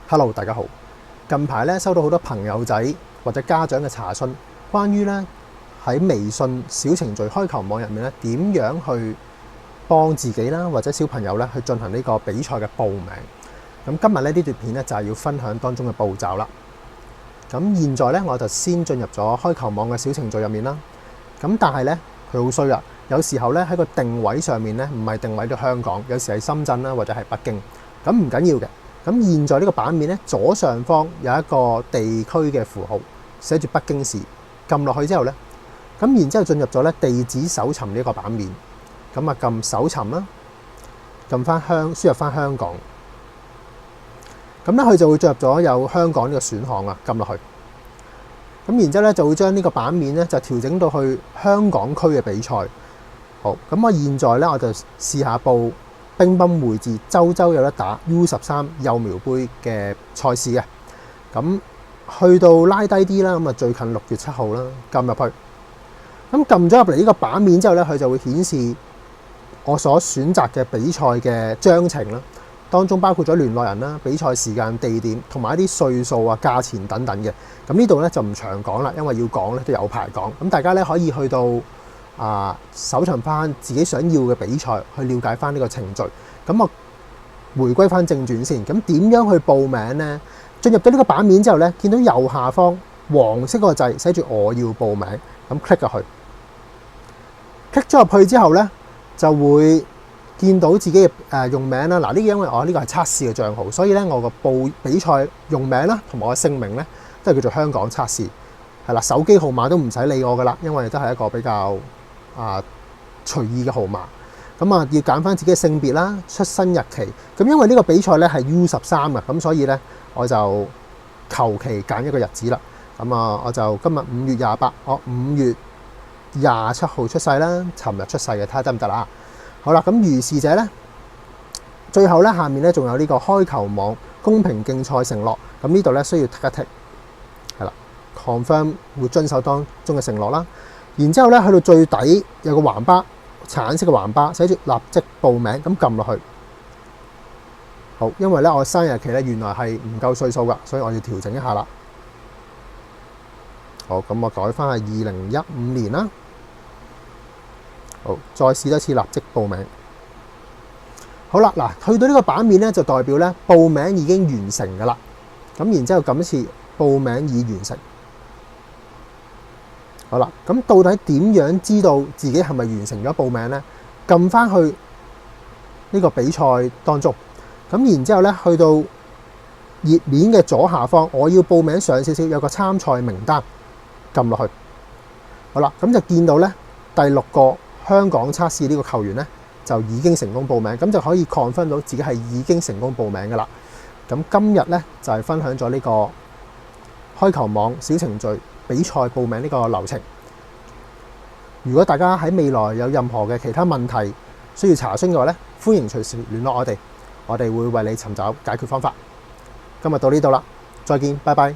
Hello，大家好。近排咧收到好多朋友仔或者家長嘅查詢，關於咧喺微信小程序開球網入面咧點樣去幫自己啦或者小朋友咧去進行呢個比賽嘅報名。咁今日咧呢段片咧就係要分享當中嘅步驟啦。咁現在咧我就先進入咗開球網嘅小程序入面啦。咁但係咧佢好衰啦，有時候咧喺個定位上面咧唔係定位到香港，有時係深圳啦或者係北京。咁唔緊要嘅。咁現在呢個版面咧，左上方有一個地區嘅符號，寫住北京市。撳落去之後咧，咁然之後進入咗咧地址搜尋呢個版面。咁啊撳搜尋啦，撳翻輸入翻香港。咁咧佢就會進入咗有香港呢個選項啊，撳落去。咁然之後咧就會將呢個版面咧就調整到去香港區嘅比賽。好，咁我現在咧我就試下報乒乓會誌周有得打 U13 幼苗杯嘅賽事嘅，咁去到拉低啲啦，咁啊最近6月7號啦，撳入去，咁撳咗入嚟呢個版面之後咧，佢就會顯示我所選擇嘅比賽嘅章程啦，當中包括咗聯絡人啦、比賽時間、地點同埋一啲歲數啊、價錢等等嘅。咁呢度咧就唔長講啦，因為要講咧都有排講。咁大家咧可以去到搜尋翻自己想要嘅比賽，去了解翻呢個程序。咁我回歸翻正傳先。咁點樣去報名呢？進入到呢個版面之後咧，見到右下方黃色嗰個掣寫住我要報名，咁 click 入去。click 咗入去之後咧，就會見到自己嘅用名啦。嗱，呢個因為我呢個係測試嘅賬號，所以咧我個比賽用名啦，同埋我嘅姓名咧都係叫做香港測試。係啦，手機號碼都唔使理我噶啦，因為都係一個比較隨意嘅號碼。咁要揀翻自己嘅性別啦、出生日期。咁因為呢個比賽咧係 U13嘅，咁所以咧我就求其揀一個日子啦。咁我就今日5月28，我5月27號出世啦，尋日出世嘅，睇下得唔得啦？好啦，咁如是者咧，最後咧下面咧仲有呢個開球網公平競賽承諾。咁呢度咧需要剔一剔，係啦 ，confirm 會遵守當中嘅承諾啦。然之後咧去到最底有個橫巴，橙色嘅橫巴寫住立即報名，咁撳落去。好，因為咧我生日期咧原來係唔夠歲數噶，所以我要調整一下啦。好，咁我改翻係2015年啦。好，再試多次立即報名。好啦，嗱，去到呢個版面咧就代表咧報名已經完成噶啦。咁然之後撳一次報名已完成。好啦，咁到底點樣知道自己係咪完成咗報名呢？撳翻去呢個比賽當中，咁然之後咧去到頁面嘅左下方，我要報名上少少，有個參賽名單，撳落去。好啦，咁就見到咧第6個香港測試呢個球員咧就已經成功報名，咁就可以 confirm 到自己係已經成功報名噶啦。咁今日咧就係分享咗呢個開球網小程序比賽報名呢個流程。如果大家喺未來有任何嘅其他問題需要查詢嘅話咧，歡迎隨時聯絡我哋，我哋會為你尋找解決方法。今日到呢度啦，再見，拜拜。